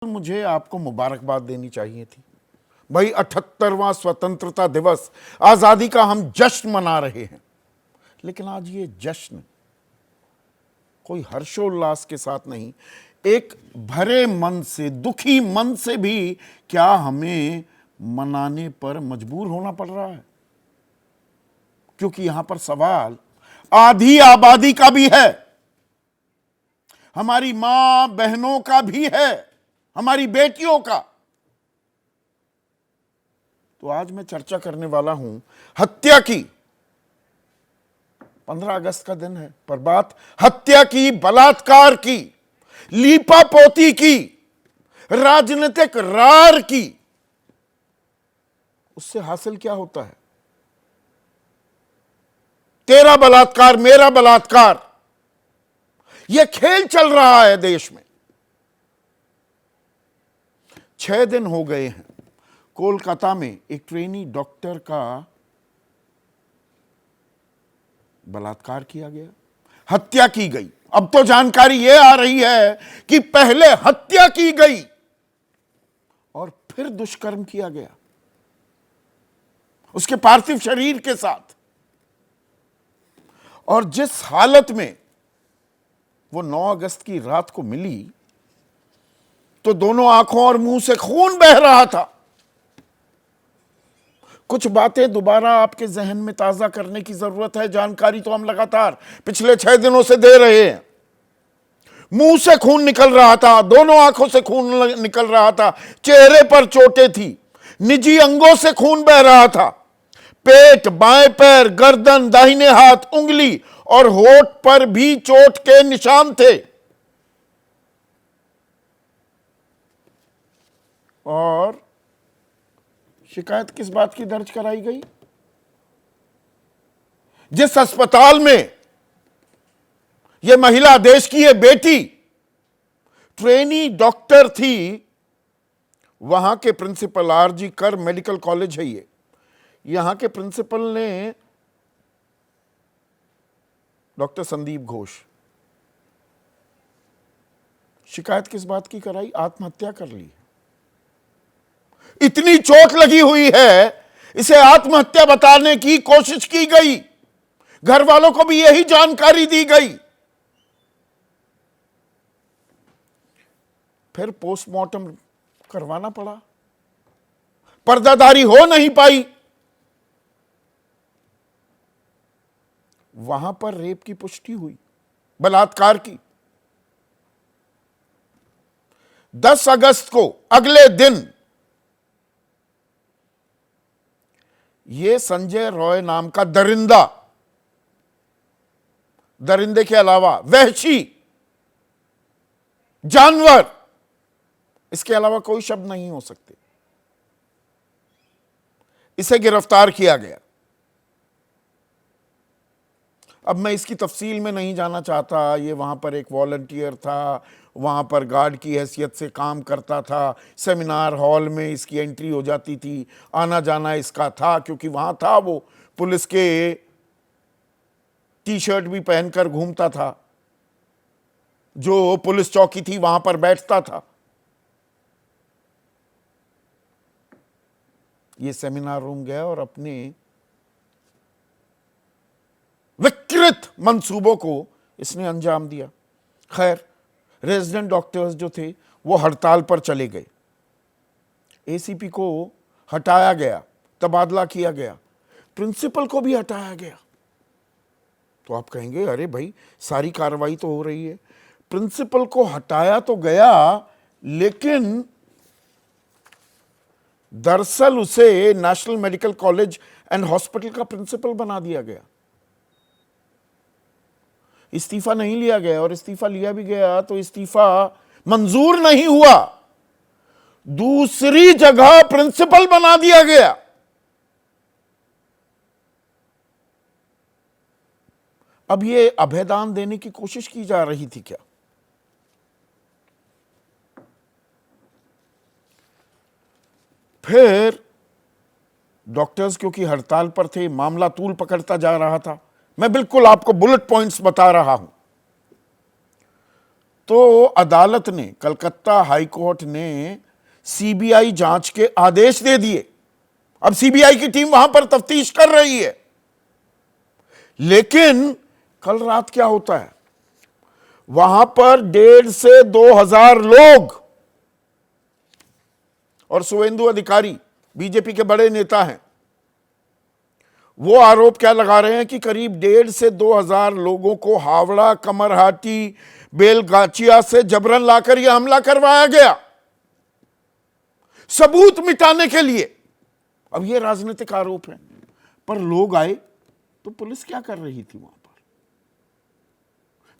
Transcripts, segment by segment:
मुझे आपको मुबारकबाद देनी चाहिए थी भाई। 78वां स्वतंत्रता दिवस, आजादी का हम जश्न मना रहे हैं, लेकिन आज ये जश्न कोई हर्षोल्लास के साथ नहीं, एक भरे मन से, दुखी मन से भी क्या हमें मनाने पर मजबूर होना पड़ रहा है, क्योंकि यहां पर सवाल आधी आबादी का भी है, हमारी मां बहनों का भी है, हमारी बेटियों का। तो आज मैं चर्चा करने वाला हूं हत्या की। 15 अगस्त का दिन है, पर बात हत्या की, बलात्कार की, लीपापोती की, राजनीतिक रार की। उससे हासिल क्या होता है? तेरा बलात्कार, मेरा बलात्कार, यह खेल चल रहा है देश में। 6 दिन हो गए हैं, कोलकाता में एक ट्रेनी डॉक्टर का बलात्कार किया गया, हत्या की गई। अब तो जानकारी यह आ रही है कि पहले हत्या की गई और फिर दुष्कर्म किया गया उसके पार्थिव शरीर के साथ। और जिस हालत में वो 9 अगस्त की रात को मिली, तो दोनों आंखों और मुंह से खून बह रहा था। कुछ बातें दोबारा आपके जहन में ताजा करने की जरूरत है। जानकारी तो हम लगातार पिछले 6 दिनों से दे रहे हैं। मुंह से खून निकल रहा था, दोनों आंखों से खून निकल रहा था, चेहरे पर चोटें थी, निजी अंगों से खून बह रहा था, पेट, बाएं पैर, गर्दन, दाहिने हाथ, उंगली और होठ पर भी चोट के निशान थे। और शिकायत किस बात की दर्ज कराई गई? जिस अस्पताल में यह महिला, देश की यह बेटी ट्रेनी डॉक्टर थी, वहां के प्रिंसिपल, आरजी कर मेडिकल कॉलेज है ये, यहां के प्रिंसिपल ने डॉक्टर संदीप घोष शिकायत किस बात की कराई? आत्महत्या कर ली। इतनी चोट लगी हुई है, इसे आत्महत्या बताने की कोशिश की गई, घर वालों को भी यही जानकारी दी गई। फिर पोस्टमार्टम करवाना पड़ा, पर्दादारी हो नहीं पाई। वहां पर रेप की पुष्टि हुई, बलात्कार की। 10 अगस्त को, अगले दिन, यह संजय रॉय नाम का दरिंदा, दरिंदे के अलावा वहशी जानवर, इसके अलावा कोई शब्द नहीं हो सकते, इसे गिरफ्तार किया गया। अब मैं इसकी तफसील में नहीं जाना चाहता। ये वहां पर एक वॉलंटियर था, वहां पर गार्ड की हैसियत से काम करता था, सेमिनार हॉल में इसकी एंट्री हो जाती थी, आना जाना इसका था, क्योंकि वहां था वो पुलिस के टी शर्ट भी पहनकर घूमता था, जो पुलिस चौकी थी वहां पर बैठता था। ये सेमिनार रूम गया और अपने विकृत मंसूबों को इसने अंजाम दिया। खैर, रेजिडेंट डॉक्टर्स जो थे वो हड़ताल पर चले गए, एसीपी को हटाया गया, तबादला किया गया, प्रिंसिपल को भी हटाया गया। तो आप कहेंगे, अरे भाई सारी कार्रवाई तो हो रही है। प्रिंसिपल को हटाया तो गया, लेकिन दरअसल उसे national medical college and hospital का प्रिंसिपल बना दिया गया। इस्तीफा नहीं लिया गया, और इस्तीफा लिया भी गया तो इस्तीफा मंजूर नहीं हुआ, दूसरी जगह प्रिंसिपल बना दिया गया। अब ये अभयदान देने की कोशिश की जा रही थी क्या? फिर डॉक्टर्स क्योंकि हड़ताल पर थे, मामला तूल पकड़ता जा रहा था। मैं बिल्कुल आपको बुलेट पॉइंट्स बता रहा हूं। तो अदालत ने, कलकत्ता हाई कोर्ट ने सीबीआई जांच के आदेश दे दिए। अब सीबीआई की टीम वहां पर तफ्तीश कर रही है। लेकिन कल रात क्या होता है, वहां पर 1,500 से 2,000 लोग, और शुवेंदु अधिकारी बीजेपी के बड़े नेता हैं, वो आरोप क्या लगा रहे हैं कि करीब 1,500 से 2,000 लोगों को हावड़ा, कमरहाटी, बेलगाचिया से जबरन लाकर यह हमला करवाया गया, सबूत मिटाने के लिए। अब ये राजनीतिक आरोप है, पर लोग आए तो पुलिस क्या कर रही थी वहां पर?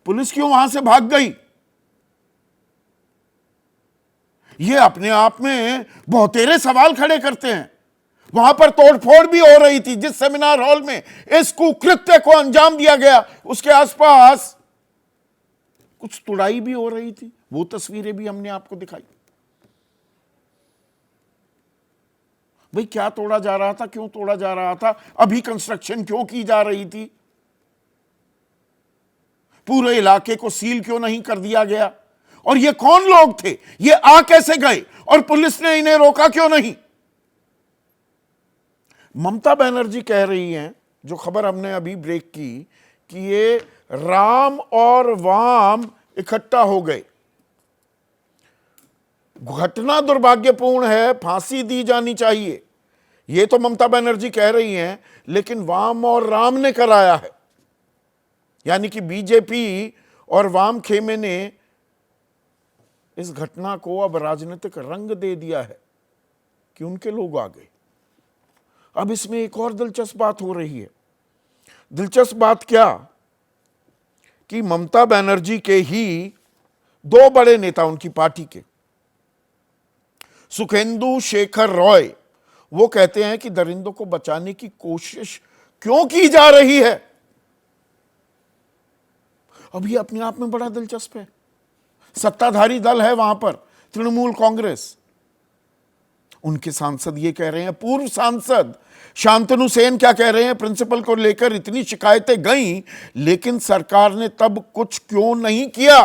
पुलिस क्यों वहां से भाग गई? ये अपने आप में बहुतेरे सवाल खड़े करते हैं। वहां पर तोड़फोड़ भी हो रही थी। जिस सेमिनार हॉल में इस कुकृत्य को अंजाम दिया गया, उसके आसपास कुछ तुड़ाई भी हो रही थी। वो तस्वीरें भी हमने आपको दिखाई। भाई, क्या तोड़ा जा रहा था, क्यों तोड़ा जा रहा था, अभी कंस्ट्रक्शन क्यों की जा रही थी, पूरे इलाके को सील क्यों नहीं कर दिया गया, और ये कौन लोग थे, ये आ कैसे गए, और पुलिस ने इन्हें रोका क्यों नहीं? ममता बनर्जी कह रही हैं, जो खबर हमने अभी ब्रेक की, कि ये राम और वाम इकट्ठा हो गए। घटना दुर्भाग्यपूर्ण है, फांसी दी जानी चाहिए, ये तो ममता बनर्जी कह रही हैं, लेकिन वाम और राम ने कराया है। यानी कि बीजेपी और वाम खेमे ने इस घटना को अब राजनीतिक रंग दे दिया है कि उनके लोग आ गए। अब इसमें एक और दिलचस्प बात हो रही है। दिलचस्प बात क्या, कि ममता बनर्जी के ही 2 बड़े नेता उनकी पार्टी के, सुखेंदु शेखर रॉय, वो कहते हैं कि दरिंदों को बचाने की कोशिश क्यों की जा रही है। अब ये अपने आप में बड़ा दिलचस्प है। सत्ताधारी दल है वहां पर, तृणमूल कांग्रेस, उनके सांसद ये कह रहे हैं, पूर्व सांसद शांतनु सेन क्या कह रहे हैं, प्रिंसिपल को लेकर इतनी शिकायतें गईं, लेकिन सरकार ने तब कुछ क्यों नहीं किया।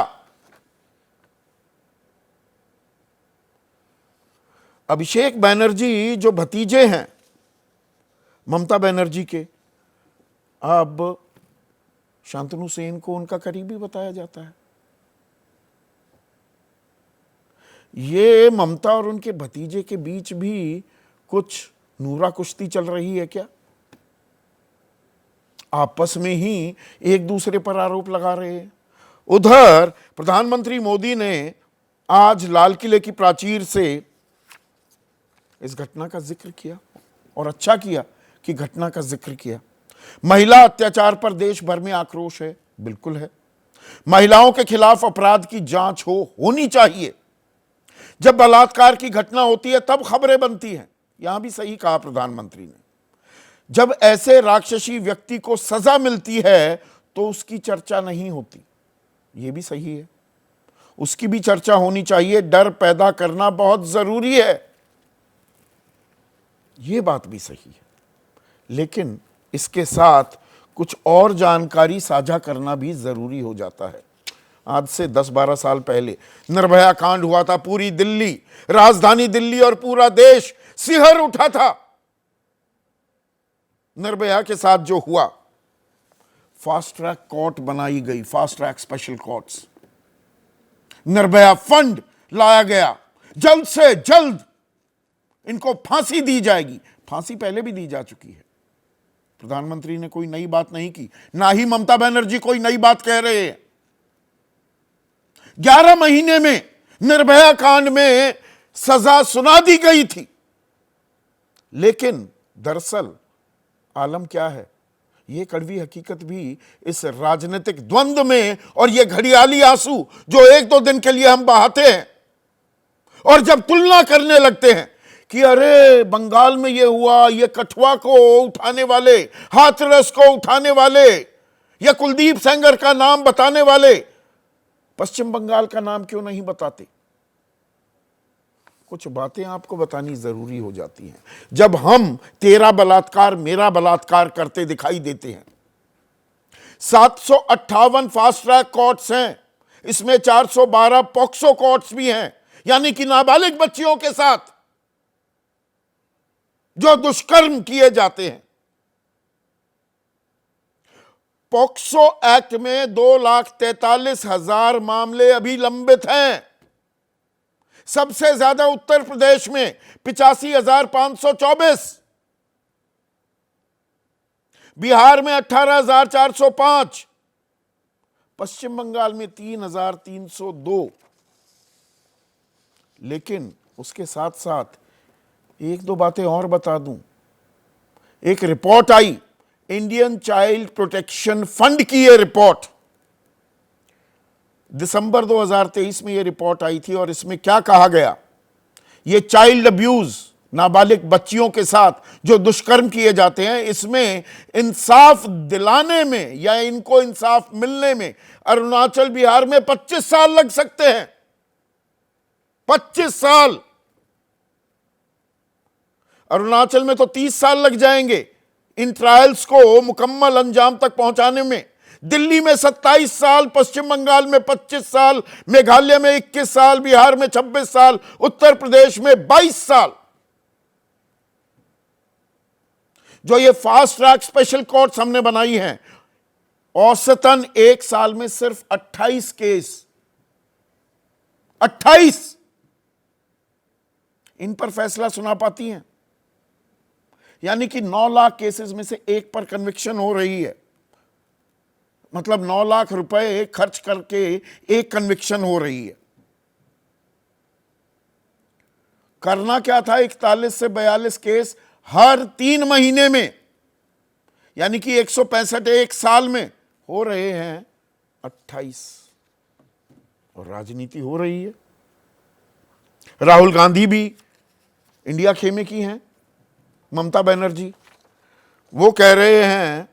अभिषेक बनर्जी जो भतीजे हैं ममता बनर्जी के, अब शांतनु सेन को उनका करीबी बताया जाता है। ये ममता और उनके भतीजे के बीच भी कुछ नूरा कुश्ती चल रही है क्या? आपस में ही एक दूसरे पर आरोप लगा रहे हैं। उधर प्रधानमंत्री मोदी ने आज लाल किले की प्राचीर से इस घटना का जिक्र किया, और अच्छा किया कि घटना का जिक्र किया। महिला अत्याचार पर देश भर में आक्रोश है, बिल्कुल है। महिलाओं के खिलाफ अपराध की जांच होनी चाहिए। जब बलात्कार की घटना होती है तब खबरें बनती हैं। यहां भी सही कहा प्रधानमंत्री ने। जब ऐसे राक्षसी व्यक्ति को सजा मिलती है तो उसकी चर्चा नहीं होती। यह भी सही है, उसकी भी चर्चा होनी चाहिए। डर पैदा करना बहुत जरूरी है, यह बात भी सही है, लेकिन इसके साथ कुछ और जानकारी साझा करना भी जरूरी हो जाता है। आज से 10-12 साल पहले निर्भया कांड हुआ था। पूरी दिल्ली, राजधानी दिल्ली और पूरा देश सिहर उठा था निर्भया के साथ जो हुआ। फास्ट ट्रैक कोर्ट बनाई गई, fast track special courts, Nirbhaya fund लाया गया, जल्द से जल्द इनको फांसी दी जाएगी। फांसी पहले भी दी जा चुकी है। प्रधानमंत्री ने कोई नई बात नहीं की, ना ही ममता बनर्जी कोई नई बात कह रहे हैं। 11 महीने में निर्भया कांड में सजा सुना दी गई थी, लेकिन दरअसल आलम क्या है, यह कड़वी हकीकत भी इस राजनीतिक द्वंद्व में, और ये घड़ियाली आंसू जो 1-2 दिन के लिए हम बहाते हैं, और जब तुलना करने लगते हैं कि अरे बंगाल में ये हुआ, ये कठुआ को उठाने वाले, हाथरस को उठाने वाले, या कुलदीप सेंगर का नाम बताने वाले पश्चिम बंगाल का नाम क्यों नहीं बताते। कुछ बातें आपको बतानी जरूरी हो जाती हैं। जब हम तेरा बलात्कार मेरा बलात्कार करते दिखाई देते हैं, 758 फास्ट ट्रैक कोर्ट्स हैं, इसमें 412 पॉक्सो कोर्ट्स भी हैं, यानी कि नाबालिग बच्चियों के साथ जो दुष्कर्म किए जाते हैं। पॉक्सो एक्ट में 2,43,000 मामले अभी लंबित हैं। सबसे ज्यादा उत्तर प्रदेश में 85,524, बिहार में 18,405, पश्चिम बंगाल में 3,302। लेकिन उसके साथ साथ एक दो बातें और बता दूं। एक रिपोर्ट आई, इंडियन चाइल्ड प्रोटेक्शन फंड की यह रिपोर्ट, दिसंबर 2023 में यह रिपोर्ट आई थी, और इसमें क्या कहा गया, यह चाइल्ड अब्यूज, नाबालिग बच्चियों के साथ जो दुष्कर्म किए जाते हैं, इसमें इंसाफ दिलाने में या इनको इंसाफ मिलने में अरुणाचल बिहार में 25 साल लग सकते हैं। 25 साल। अरुणाचल में तो 30 साल लग जाएंगे इन ट्रायल्स को मुकम्मल अंजाम तक पहुंचाने में। दिल्ली में 27 साल, पश्चिम बंगाल में 25 साल, मेघालय में 21 साल, बिहार में 26 साल, उत्तर प्रदेश में 22 साल। जो ये फास्ट ट्रैक स्पेशल कोर्ट्स हमने बनाई हैं, औसतन एक साल में सिर्फ 28 केस, 28 इन पर फैसला सुना पाती हैं। यानी कि 9 लाख केसेस में से एक पर कन्विक्शन हो रही है। मतलब 9 लाख रुपए खर्च करके एक कन्विक्शन हो रही है। करना क्या था, 41 से 42 केस हर 3 महीने में, यानी कि 165 एक साल में, हो रहे हैं 28। और राजनीति हो रही है। राहुल गांधी भी इंडिया खेमे की हैं, ममता बनर्जी, वो कह रहे हैं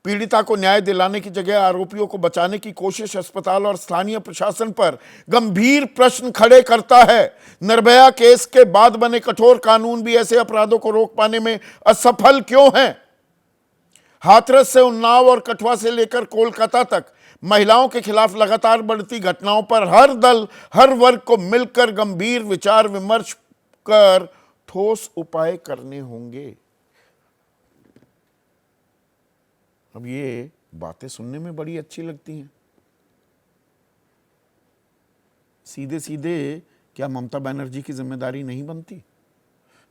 पीड़िता को न्याय दिलाने की जगह आरोपियों को बचाने की कोशिश अस्पताल और स्थानीय प्रशासन पर गंभीर प्रश्न खड़े करता है। निर्भया केस के बाद बने कठोर कानून भी ऐसे अपराधों को रोक पाने में असफल क्यों हैं? हाथरस से उन्नाव और कठुआ से लेकर कोलकाता तक महिलाओं के खिलाफ लगातार बढ़ती घटनाओं पर हर दल, हर वर्ग को मिलकर गंभीर विचार विमर्श कर ठोस उपाय करने होंगे। अब ये बातें सुनने में बड़ी अच्छी लगती हैं। सीधे सीधे क्या ममता बनर्जी की जिम्मेदारी नहीं बनती?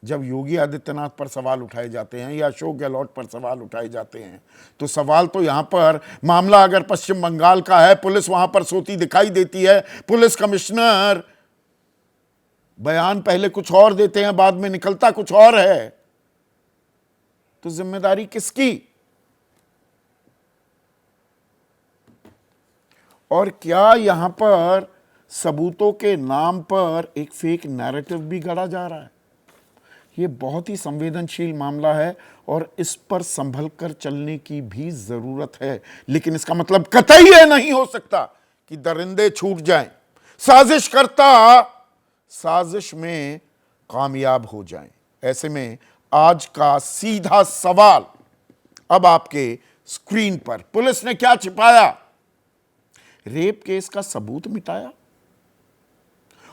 जब योगी आदित्यनाथ पर सवाल उठाए जाते हैं या अशोक गहलोत पर सवाल उठाए जाते हैं, तो सवाल तो यहां पर, मामला अगर पश्चिम बंगाल का है, पुलिस वहां पर सोती दिखाई देती है, पुलिस कमिश्नर बयान पहले कुछ और देते हैं, बाद में निकलता कुछ और है, तो जिम्मेदारी किसकी? और क्या यहां पर सबूतों के नाम पर एक फेक नैरेटिव भी गढ़ा जा रहा है? यह बहुत ही संवेदनशील मामला है और इस पर संभल कर चलने की भी जरूरत है। लेकिन इसका मतलब कतई यह नहीं हो सकता कि दरिंदे छूट जाएं, साजिशकर्ता साजिश में कामयाब हो जाएं। ऐसे में आज का सीधा सवाल अब आपके स्क्रीन पर, पुलिस ने क्या छिपाया? रेप केस का सबूत मिटाया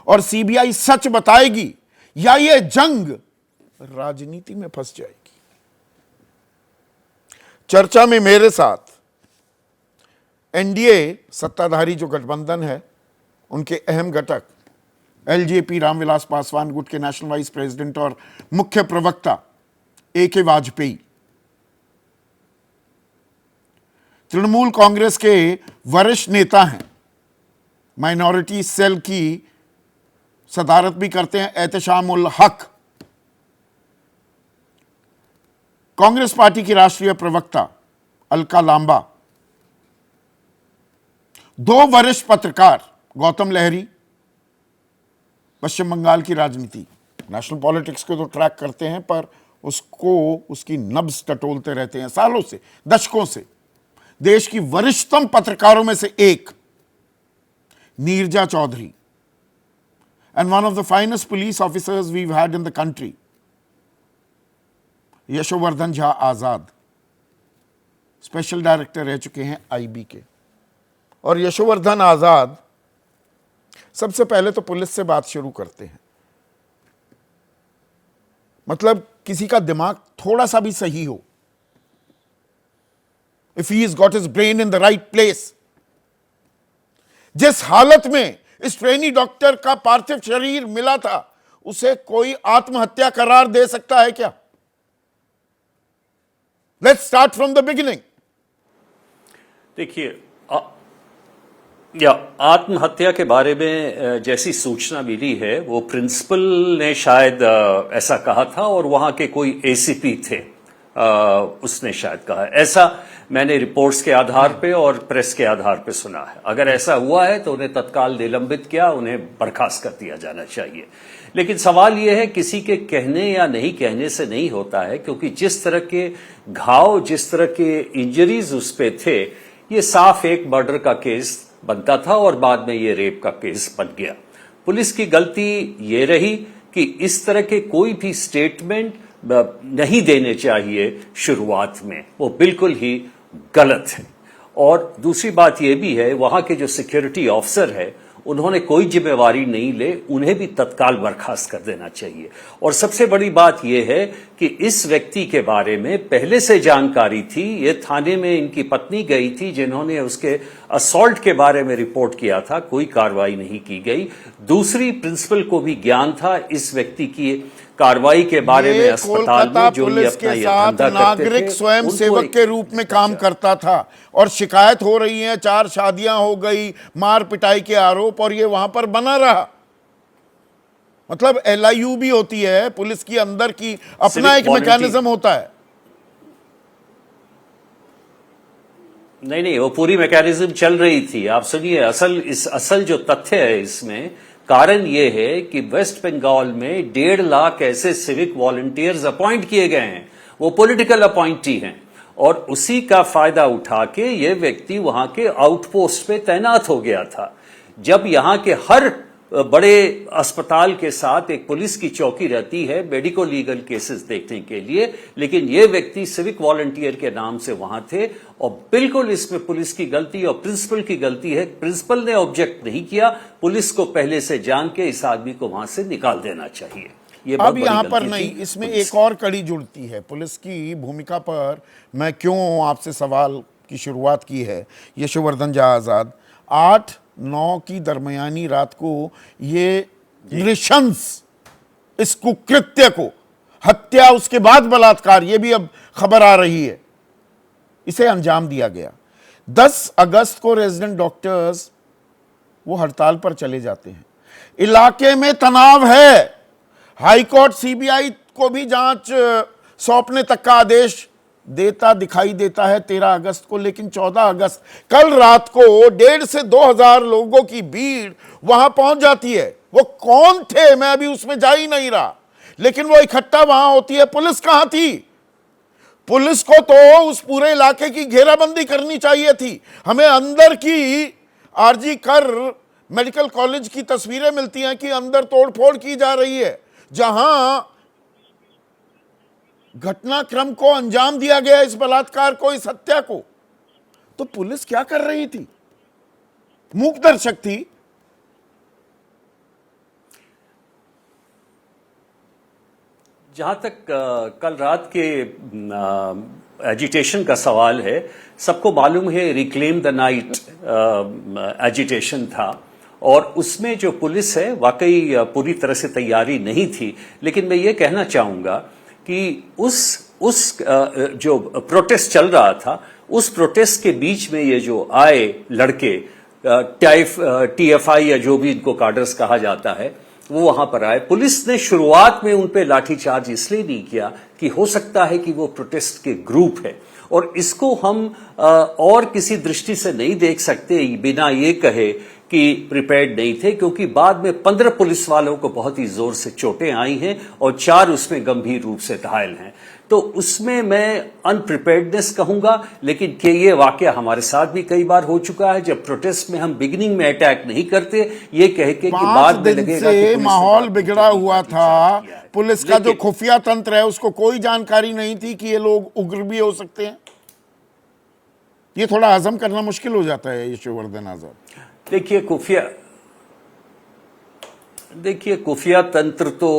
और सीबीआई सच बताएगी, या यह जंग राजनीति में फंस जाएगी? चर्चा में मेरे साथ एनडीए सत्ताधारी जो गठबंधन है, उनके अहम घटक एलजेपी रामविलास पासवान, गुट के नेशनल वाइस प्रेसिडेंट और मुख्य प्रवक्ता AK वाजपेयी, तृणमूल कांग्रेस के वरिष्ठ नेता हैं, माइनॉरिटी सेल की सदारत भी करते हैं एहतशाम उल हक, कांग्रेस पार्टी की राष्ट्रीय प्रवक्ता अलका लांबा, 2 वरिष्ठ पत्रकार गौतम लहरी, पश्चिम बंगाल की राजनीति, नेशनल पॉलिटिक्स को तो ट्रैक करते हैं पर उसको, उसकी नब्ज टटोलते रहते हैं सालों से, दशकों से। देश की वरिष्ठतम पत्रकारों में से एक Neerja Chowdhury, and one of the finest police officers we've had in the country, Yashovardhan Jha Azad, special director रह चुके हैं IB के। और यशोवर्धन आजाद सबसे पहले तो पुलिस से बात शुरू करते हैं। मतलब किसी का दिमाग थोड़ा सा भी सही हो, if he is got his brain in the right place, जिस हालत में इस ट्रेनी डॉक्टर का पार्थिव शरीर मिला था, उसे कोई आत्महत्या करार दे सकता है क्या? Let's start from the beginning. देखिए, या आत्महत्या के बारे में जैसी सूचना मिली है वो प्रिंसिपल ने शायद ऐसा कहा था, और वहां के कोई एसीपी थे उसने शायद कहा, ऐसा मैंने रिपोर्ट्स के आधार पे और प्रेस के आधार पे सुना है। अगर ऐसा हुआ है तो उन्हें तत्काल निलंबित किया, उन्हें बर्खास्त कर दिया जाना चाहिए। लेकिन सवाल यह है किसी के कहने या नहीं कहने से नहीं होता है, क्योंकि जिस तरह के घाव, जिस तरह के इंजरीज उस पे थे, ये साफ एक मर्डर का केस बनता था और बाद में ये रेप का केस बन गया। पुलिस की गलती ये रही कि इस तरह के कोई भी स्टेटमेंट नहीं देने चाहिए शुरुआत में, वो बिल्कुल ही गलत है। और दूसरी बात यह भी है, वहां के जो सिक्योरिटी ऑफिसर है उन्होंने कोई जिम्मेवारी नहीं ले, उन्हें भी तत्काल बर्खास्त कर देना चाहिए। और सबसे बड़ी बात यह है कि इस व्यक्ति के बारे में पहले से जानकारी थी, ये थाने में इनकी पत्नी गई थी जिन्होंने उसके असॉल्ट के बारे में रिपोर्ट किया था, कोई कार्रवाई नहीं की गई। दूसरी, प्रिंसिपल को भी ज्ञान था इस व्यक्ति की कार्रवाई के बारे में अस्पताल में, जो ये अपना ये धंधा नागरिक स्वयं सेवक के रूप में काम करता था, और शिकायत हो रही है 4 शादियां हो गई, मार पिटाई के आरोप, और ये वहां पर बना रहा। मतलब LIU भी होती है, पुलिस की अंदर की अपना एक मैकेनिज्म होता है। नहीं, वो पूरी मैकेनिज्म चल रही थी। आप सुनिए, असल जो तथ्य है इसमें, कारण यह है कि वेस्ट बंगाल में 1.5 लाख ऐसे सिविक वॉलंटियर्स अपॉइंट किए गए हैं, वो पॉलिटिकल अपॉइंटी हैं, और उसी का फायदा उठा के ये व्यक्ति वहां के आउटपोस्ट पे तैनात हो गया था। जब यहां के हर बड़े अस्पताल के साथ एक पुलिस की चौकी रहती है मेडिको लीगल केसेस देखने के लिए, लेकिन ये व्यक्ति सिविक वॉलंटियर के नाम से वहां थे, और बिल्कुल इसमें पुलिस की गलती और प्रिंसिपल की गलती है। प्रिंसिपल ने ऑब्जेक्ट नहीं किया, पुलिस को पहले से जान के इस आदमी को वहां से निकाल देना चाहिए। ये अब यहां पर नहीं, इसमें एक और कड़ी जुड़ती है पुलिस की भूमिका पर। मैं क्यों आपसे सवाल की शुरुआत की है, यशोवर्धन झा आजाद, 8-9 की दरमियानी रात को ये नृशंस इस कुकृत्य को, हत्या उसके बाद बलात्कार, ये भी अब खबर आ रही है, इसे अंजाम दिया गया। 10 अगस्त को रेजिडेंट डॉक्टर्स वो हड़ताल पर चले जाते हैं, इलाके में तनाव है, हाईकोर्ट CBI को भी जांच सौंपने तक का आदेश देता दिखाई देता है 13 अगस्त को। लेकिन 14 अगस्त कल रात को 1,500 से 2,000 लोगों की भीड़ वहां पहुंच जाती है। वो कौन थे, मैं अभी उसमें जा ही नहीं रहा, लेकिन वो इकट्ठा वहां होती है। पुलिस कहां थी? पुलिस को तो उस पूरे इलाके की घेराबंदी करनी चाहिए थी। हमें अंदर की RG कर मेडिकल कॉलेज की तस्वीरें मिलती हैं कि अंदर तोड़फोड़ की जा रही है, जहां घटनाक्रम को अंजाम दिया गया, इस बलात्कार को, इस हत्या को। तो पुलिस क्या कर रही थी? मूक दर्शक थी। जहां तक कल रात के एजिटेशन का सवाल है, सबको मालूम है रिक्लेम द नाइट एजिटेशन था, और उसमें जो पुलिस है वाकई पूरी तरह से तैयारी नहीं थी। लेकिन मैं ये कहना चाहूंगा कि उस जो प्रोटेस्ट चल रहा था, उस प्रोटेस्ट के बीच में ये जो आए लड़के, TFI या जो भी इनको कार्डर्स कहा जाता है, वो वहां पर आए। पुलिस ने शुरुआत में उन पे लाठीचार्ज इसलिए नहीं किया कि हो सकता है कि वो प्रोटेस्ट के ग्रुप है, और इसको हम और किसी दृष्टि से नहीं देख सकते बिना ये कहे कि प्रिपेयर्ड नहीं थे, क्योंकि बाद में 15 पुलिस वालों को बहुत ही जोर से चोटें आई हैं और 4 उसमें गंभीर रूप से घायल हैं। तो उसमें मैं अनप्रिपेयर्डनेस कहूंगा, लेकिन कि ये वाकया हमारे साथ भी कई बार हो चुका है, जब प्रोटेस्ट में हम बिगिनिंग में अटैक नहीं करते, ये कह के कि बाद में लगेगा कि माहौल बिगड़ा हुआ था। पुलिस का जो खुफिया तंत्र है उसको कोई जानकारी नहीं थी कि ये लोग उग्र भी हो सकते हैं। ये थोड़ा हजम करना मुश्किल हो जाता है यशोवर्धन आजाद। देखिए खुफिया तंत्र तो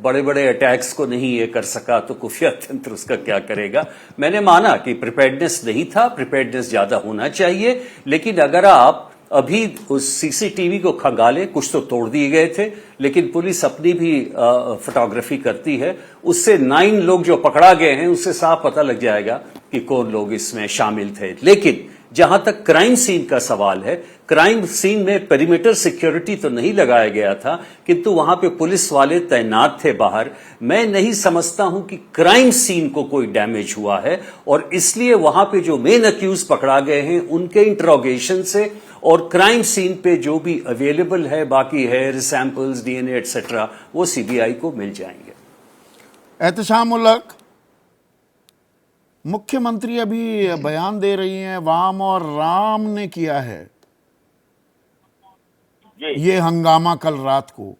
बड़े बड़े अटैक्स को नहीं ये कर सका, तो खुफिया तंत्र उसका क्या करेगा। मैंने माना कि प्रिपेयर्डनेस नहीं था, प्रिपेयर्डनेस ज्यादा होना चाहिए, लेकिन अगर आप अभी उस सीसीटीवी को खंगाले, कुछ तो तोड़ दिए गए थे, लेकिन पुलिस अपनी भी फोटोग्राफी करती है, उससे 9 लोग जो पकड़ा गए हैं उससे साफ पता लग जाएगा कि कौन लोग इसमें शामिल थे। लेकिन जहां तक क्राइम सीन का सवाल है, क्राइम सीन में पेरीमीटर सिक्योरिटी तो नहीं लगाया गया था, किंतु वहां पे पुलिस वाले तैनात थे बाहर। मैं नहीं समझता हूं कि क्राइम सीन को कोई डैमेज हुआ है, और इसलिए वहां पे जो मेन अक्यूज पकड़ा गए हैं उनके इंट्रोगेशन से और क्राइम सीन पे जो भी अवेलेबल है, बाकी हेयर सैंपल्स, डीएनए एटसेट्रा, वो सीबीआई को मिल जाएंगे। एहतशाम उल हक, मुख्यमंत्री अभी बयान दे रही हैं, वाम और राम ने किया है ये हंगामा कल रात को।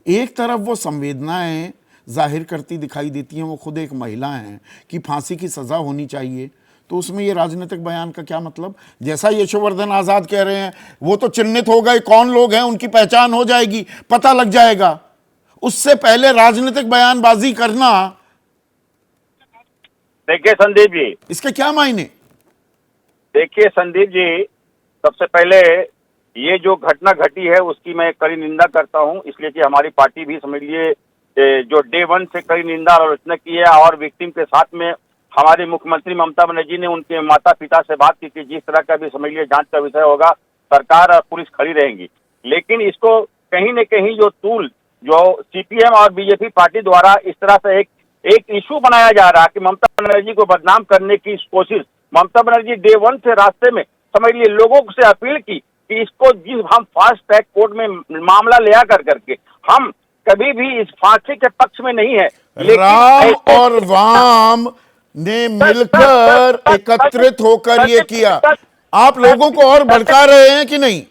एक तरफ वो संवेदनाएं जाहिर करती दिखाई देती हैं, वो खुद एक महिला हैं, कि फांसी की सजा होनी चाहिए, तो उसमें ये राजनीतिक बयान का क्या मतलब। जैसा यशोवर्धन आजाद कह रहे हैं, वो तो चिन्हित हो गए कौन लोग हैं, उनकी पहचान हो जाएगी, पता लग जाएगा। उससे पहले राजनीतिक बयानबाजी करना, देखिए संदीप जी, इसके क्या मायने। देखिए संदीप जी, सबसे पहले ये जो घटना घटी है उसकी मैं कड़ी निंदा करता हूं, इसलिए कि हमारी पार्टी भी समझ लिए जो डे 1 से कड़ी निंदा और आलोचना की है, और विक्टिम के साथ में हमारी मुख्यमंत्री ममता बनर्जी ने उनके माता पिता से बात की कि जिस तरह का भी समझ लिए जांच का विषय होगा, सरकार और पुलिस खड़ी रहेंगी। लेकिन इसको कहीं न कहीं जो टूल जो सीपीएम और बीजेपी पार्टी द्वारा इस तरह से एक इशू बनाया जा रहा है कि ममता बनर्जी को बदनाम करने की कोशिश। ममता बनर्जी डे 1 से रास्ते में समझ लिए लोगों से अपील की कि इसको जिस हम फास्ट ट्रैक कोर्ट में मामला ले आकर करके, हम कभी भी इस फांसी के पक्ष में नहीं है। राम और वाम ने मिलकर एकत्रित होकर ये किया। आप लोगों को और भड़का रहे हैं कि नहीं?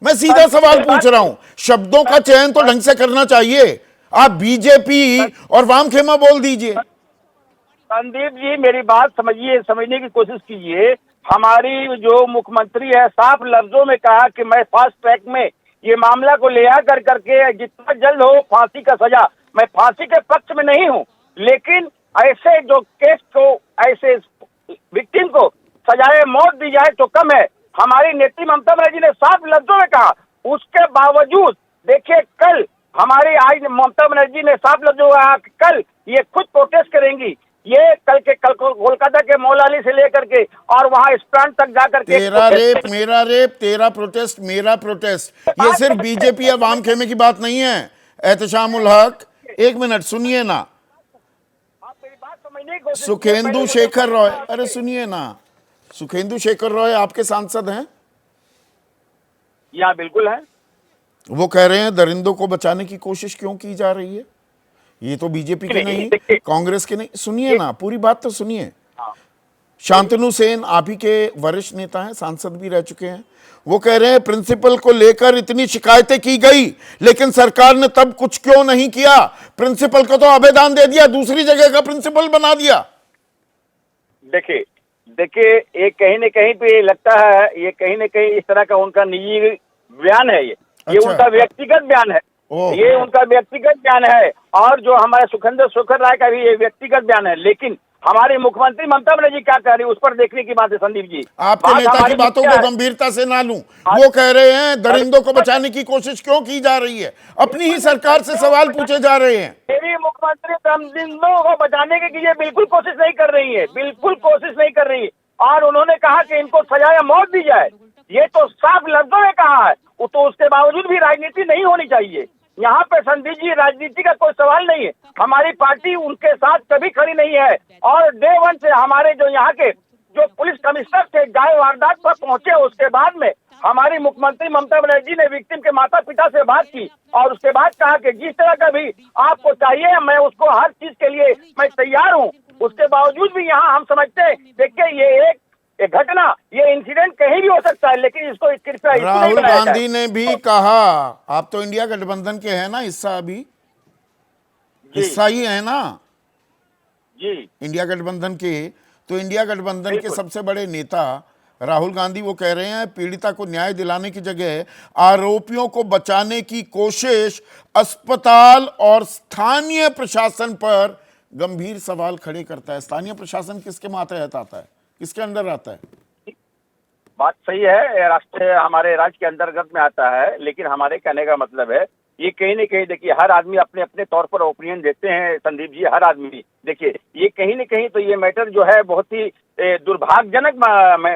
मैं सीधा सवाल पूछ रहा हूं, शब्दों का चयन तो ढंग से करना चाहिए। आप बीजेपी और वाम खेमा बोल दीजिए। संदीप जी मेरी बात समझिए, समझने की कोशिश कीजिए। हमारी जो मुख्यमंत्री है साफ लफ्जों में कहा कि मैं फास्ट ट्रैक में ये मामला को ले आकर करके जितना जल्द हो फांसी का सजा, मैं फांसी के पक्ष में नहीं हूं, लेकिन ऐसे जो केस को, ऐसे विक्टिम को सजाए मौत दी जाए तो कम है। हमारी नेत्री ममता बनर्जी ने साफ लफ्जों में कहा। उसके बावजूद देखिए कल हमारी आज ममता बनर्जी ने साफ लफ्जों में कहा कि कल ये खुद प्रोटेस्ट करेंगी। ये कल कोलकाता के मौलाली से लेकर के और वहां स्टैंड तक जाकर के, तेरा रेप मेरा रेप, तेरा प्रोटेस्ट मेरा प्रोटेस्ट, ये सिर्फ बीजेपी या वाम खेमे की बात नहीं है। एहतशाम उल हक, एक मिनट सुनिए ना। आप मेरी बात समझने की कोशिश सुखेंदु शेखर रॉय, अरे सुनिए ना, सुखेंदु शेखर रॉय आपके सांसद हैं? यहाँ बिल्कुल है। वो कह रहे हैं दरिंदों को बचाने की कोशिश क्यों की जा रही है। ये तो बीजेपी के नहीं, कांग्रेस के नहीं। सुनिए ना, पूरी बात तो सुनिए। शांतनु सेन आप ही के वरिष्ठ नेता हैं, सांसद भी रह चुके हैं। वो कह रहे हैं प्रिंसिपल को लेकर इतनी शिकायतें की गई, लेकिन सरकार ने तब कुछ क्यों नहीं किया। प्रिंसिपल को तो आवेदन दे दिया, दूसरी जगह का प्रिंसिपल बना दिया। देखिए ये कहीं न कहीं पे लगता है, ये कहीं न कहीं इस तरह का उनका निजी बयान है। ये अच्छा। उनका व्यक्तिगत बयान है, ये उनका व्यक्तिगत बयान है। और जो हमारे सुखेंद्र शेखर राय का भी ये व्यक्तिगत बयान है। लेकिन हमारी मुख्यमंत्री ममता बनर्जी क्या कह रही है उस पर देखने की बात है संदीप जी। आपके नेता की बातों को गंभीरता से ना लूं। वो कह रहे हैं दरिंदों को बचाने की कोशिश क्यों की जा रही है। अपनी ही सरकार से सवाल पूछे जा रहे हैं। मेरी मुख्यमंत्री दरिंदों को बचाने की ये बिल्कुल कोशिश नहीं कर रही है, बिल्कुल कोशिश नहीं कर रही है। और उन्होंने कहा कि इनको सजा या मौत दी जाए, ये तो साफ लफ्जों में कहा है। तो उसके बावजूद भी राजनीति नहीं होनी चाहिए यहाँ पे संदीप जी। राजनीति का कोई सवाल नहीं है। हमारी पार्टी उनके साथ कभी खड़ी नहीं है। और डे 1 से हमारे जो यहाँ के जो पुलिस कमिश्नर थे गाय वारदात पर पहुंचे, उसके बाद में हमारी मुख्यमंत्री ममता बनर्जी ने विक्टिम के माता पिता से बात की और उसके बाद कहा कि जिस तरह का भी आपको चाहिए मैं उसको हर चीज के लिए मैं तैयार हूँ। उसके बावजूद भी यहाँ हम समझते हैं, देखिए ये एक घटना, ये इंसिडेंट कहीं भी हो सकता है, लेकिन इसको कृपया राहुल गांधी ने भी कहा, आप तो इंडिया गठबंधन के हैं ना, हिस्सा अभी हिस्सा ही है ना जी इंडिया गठबंधन के। तो इंडिया गठबंधन के सबसे बड़े नेता राहुल गांधी वो कह रहे हैं पीड़िता को न्याय दिलाने की जगह आरोपियों को बचाने की कोशिश अस्पताल और स्थानीय प्रशासन पर गंभीर सवाल खड़े करता है। स्थानीय प्रशासन किसके मातहत आता है, किसके अंडर आता है? बात सही है, राष्ट्र हमारे राज्य के अंतर्गत में आता है, लेकिन हमारे कहने का मतलब है ये कहीं न कहीं देखिए हर आदमी अपने अपने तौर पर ओपिनियन देते हैं संदीप जी, हर आदमी देखिए ये कहीं न कहीं तो ये मैटर जो है बहुत ही दुर्भाग्यजनक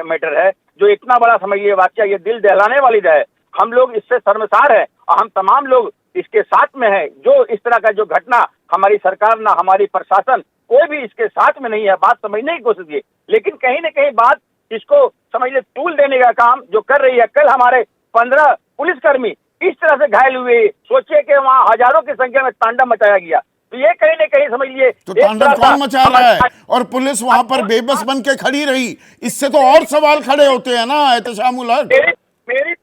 मैटर है, जो इतना बड़ा समझिए वाकया ये दिल दहलाने वाली है। हम लोग इससे शर्मसार है और हम तमाम लोग इसके साथ में है। जो इस तरह का जो घटना हमारी सरकार ना हमारी प्रशासन कोई भी इसके साथ में नहीं है, बात समझने की कोशिश की, लेकिन कहीं न कहीं बात इसको समझिए टूल देने का काम जो कर रही है। कल हमारे 15 पुलिसकर्मी इस तरह से घायल हुए, सोचिए कि वहाँ हजारों की संख्या में तांडव मचाया गया, तो ये कहीं न कहीं समझ लीजिए तो तांडव कौन मचा रहा है? और पुलिस वहां पर बेबस बन के खड़ी रही, इससे तो और सवाल खड़े होते हैं ना एहतशामुल हक। मेरी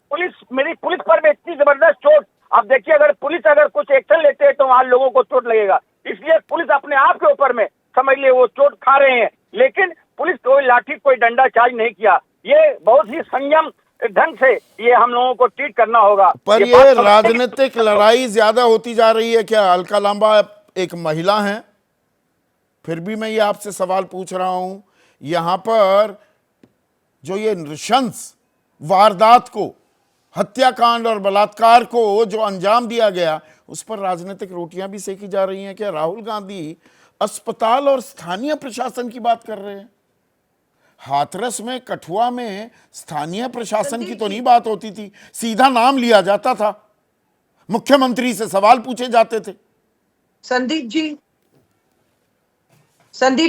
पुलिस पर भी इतनी जबरदस्त चोट, अब देखिए अगर पुलिस अगर कुछ एक्शन लेते हैं तो वहां लोगों को चोट लगेगा, इसलिए पुलिस अपने आप के ऊपर में समझ लिए वो चोट खा रहे हैं, लेकिन पुलिस कोई लाठी कोई डंडा चार्ज नहीं किया। ये बहुत ही संयम ढंग से ये हम लोगों को ट्रीट करना होगा। पर ये राजनीतिक लड़ाई ज्यादा होती जा रही है क्या? अलका लांबा एक महिला हैं, फिर भी मैं ये आपसे सवाल पूछ रहा हूं, यहां पर जो ये नृशंस वारदात को, हत्याकांड और बलात्कार को जो अंजाम दिया गया, उस पर राजनीतिक रोटियां भी सेकी जा रही हैं क्या? राहुल गांधी अस्पताल और स्थानीय प्रशासन की बात कर रहे हैं। हाथरस में, कठुआ में स्थानीय प्रशासन की तो नहीं बात होती थी, सीधा नाम लिया जाता था, मुख्यमंत्री से सवाल पूछे जाते थे। संदीप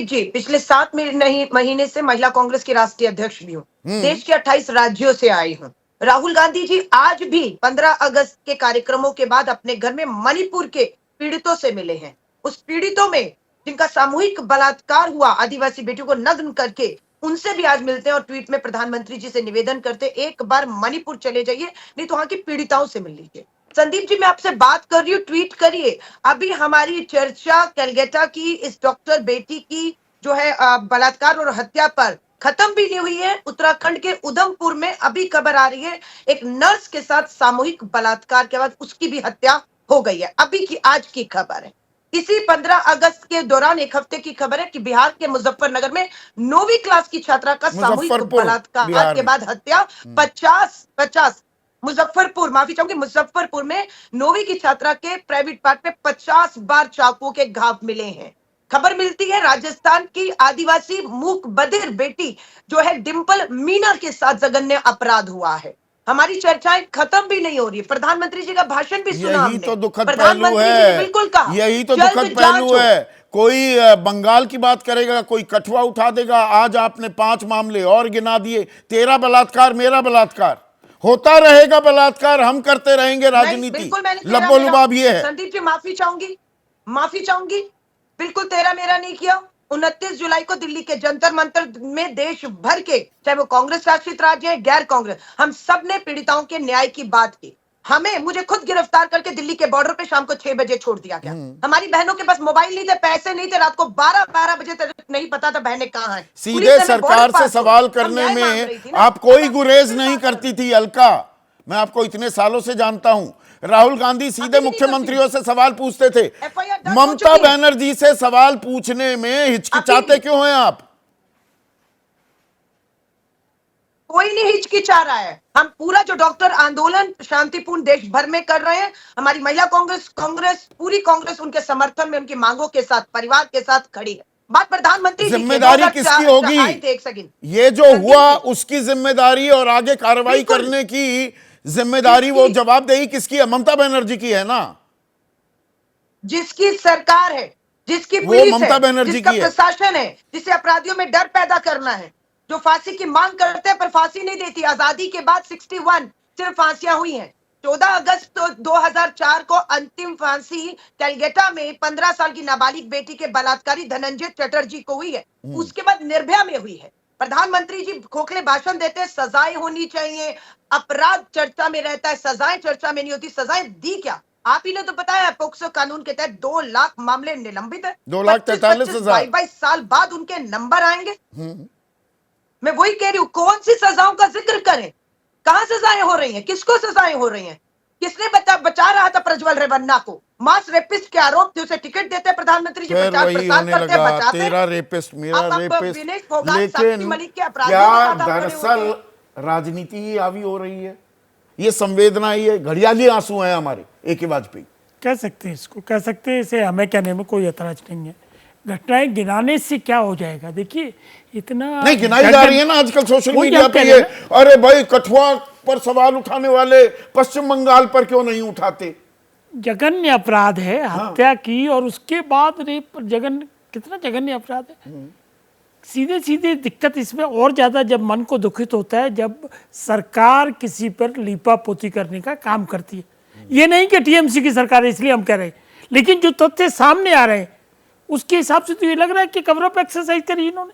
जी पिछले 7 महीने से महिला कांग्रेस की राष्ट्रीय अध्यक्ष भी हूँ, देश के 28 राज्यों से आई हूँ। राहुल गांधी जी आज भी 15 अगस्त के कार्यक्रमों के बाद अपने घर में मणिपुर के पीड़ितों से मिले हैं। उस पीड़ितों में जिनका सामूहिक बलात्कार हुआ, आदिवासी बेटियों को नग्न करके, उनसे भी आज मिलते हैं और ट्वीट में प्रधानमंत्री जी से निवेदन करते एक बार मणिपुर चले जाइए, नहीं तो वहां की पीड़िताओं से मिल लीजिए। संदीप जी मैं आपसे बात कर रही हूँ, ट्वीट करिए। अभी हमारी चर्चा कैलकाटा की इस डॉक्टर बेटी की जो है बलात्कार और हत्या पर खत्म भी नहीं हुई है। उत्तराखंड के उधमपुर में अभी खबर आ रही है, एक नर्स के साथ सामूहिक बलात्कार के बाद उसकी भी हत्या हो गई है। अभी की आज की खबर है। इसी 15 अगस्त के दौरान एक हफ्ते की खबर है कि बिहार के मुजफ्फरनगर में 9वीं क्लास की छात्रा का सामूहिक बलात्कार के बाद हत्या 50 मुजफ्फरपुर में 9वीं की छात्रा के प्राइवेट पार्ट में 50 बार चाकुओं के घाव मिले हैं। खबर मिलती है राजस्थान की आदिवासी मूक बधिर बेटी जो है डिंपल मीना के साथ जघन्य अपराध हुआ है। हमारी चर्चाएं खत्म भी नहीं हो रही, प्रधानमंत्री जी का भाषण भी सुना हमने। यही तो दुखद पहलू है, बिल्कुल कहा, यही तो दुखद पहलू है। कोई बंगाल की बात करेगा, कोई कठुआ उठा देगा। आज आपने 5 मामले और गिना दिए, तेरा बलात्कार मेरा बलात्कार, होता रहेगा बलात्कार, हम करते रहेंगे राजनीति। लब्बो-लुबाब ये है। संदीप जी माफी चाहूंगी, बिल्कुल तेरा मेरा नहीं किया। 29 जुलाई को दिल्ली के जंतर मंतर में देश भर के, चाहे वो कांग्रेस शासित राज्य है, गैर कांग्रेस, हम सब ने पीड़िताओं के न्याय की बात की। मुझे खुद गिरफ्तार करके दिल्ली के बॉर्डर पे शाम को 6 बजे छोड़ दिया गया। हमारी बहनों के पास मोबाइल नहीं थे, पैसे नहीं थे, रात को 12 बजे तक नहीं पता था बहनें कहाँ हैं। सीधे सरकार से सवाल करने में आप कोई गुरेज नहीं करती थी अलका, मैं आपको इतने सालों से जानता हूं। राहुल गांधी सीधे मुख्यमंत्रियों से सवाल पूछते थे, ममता बनर्जी से सवाल पूछने में हिचकिचाते क्यों हैं आप? कोई नहीं हिचकिचा रहा है। हम पूरा जो डॉक्टर आंदोलन शांतिपूर्ण देश भर में कर रहे हैं, हमारी महिला कांग्रेस पूरी कांग्रेस उनके समर्थन में, उनकी मांगों के साथ, परिवार के साथ खड़ी है। बात प्रधानमंत्री जिम्मेदारी किसकी होगी? ये जो हुआ उसकी जिम्मेदारी और आगे कार्रवाई करने की जिम्मेदारी, वो जवाबदेही किसकी है? ममता बनर्जी की है ना। जिसकी सरकार है, जिसकी पुलिस ममता है, बनर्जी जिसका की है, प्रशासन है, जिसे अपराधियों में डर पैदा करना है, जो फांसी की मांग करते हैं पर फांसी नहीं देती। आजादी के बाद 61 सिर्फ फांसियां हुई हैं। 14 अगस्त 2004 को अंतिम फांसी कैलकाटा में 15 साल की नाबालिग बेटी के बलात्कारी धनंजय चटर्जी को हुई है। उसके बाद निर्भया में हुई है। प्रधानमंत्री जी खोखले भाषण देते हैं, सजाएं होनी चाहिए, अपराध चर्चा में रहता है, सजाएं चर्चा में नहीं होती। सजाएं दी क्या? आप ही ने तो बताया, पोक्सो कानून के तहत 2 लाख मामले निलंबित है। 2,43,000 22 साल बाद उनके नंबर आएंगे। मैं वही कह रही हूँ, कौन सी सजाओं का जिक्र करें? कहां सजाएं हो रही हैं? किसको सजाएं हो रही हैं? किसने बचा रहा था प्रज्वल रेवन्ना को? मास रेपिस्ट के आरोप थे, उसे टिकट देते प्रधानमंत्री जी, फिर प्रचार वही प्रसार होने करते, लगा, बचाते। तेरा रेपिस्ट मेरा अब रेपिस्ट। विनेश फोगाट, साक्षी लेकिन मलिक के अपराधियों क्या में ज्यादा खड़े दरअसल होते हैं। राजनीति ही हावी हो रही है? ये संवेदना, ये घड़ियाली आंसू हैं हमारे ए.के. वाजपेयी। कह सकते हैं, इसको कह सकते हैं, इसे हमें कहने में कोई ऐतराज नहीं है। घटनाएं गिनाने से क्या हो जाएगा? देखिए इतना नहीं गिनाई जा रही है ना आजकल सोशल वही मीडिया हम पे कह ये, रहे हैं अरे भाई कठुआ पर सवाल उठाने वाले पश्चिम बंगाल पर क्यों नहीं उठाते? जघन्य अपराध है हत्या की, और उसके बाद रेप। जघन्य, कितना जघन्य अपराध है। सीधे सीधे दिक्कत इसमें और ज्यादा जब मन को दुखित होता है, जब सरकार किसी पर लीपापोती करने का काम करती है। ये नहीं कि टीएमसी की सरकार है इसलिए हम कह रहे हैं, लेकिन जो तथ्य सामने आ रहे हैं उसके हिसाब से तो ये लग रहा है कि कवर अप एक्सरसाइज करी इन्होंने।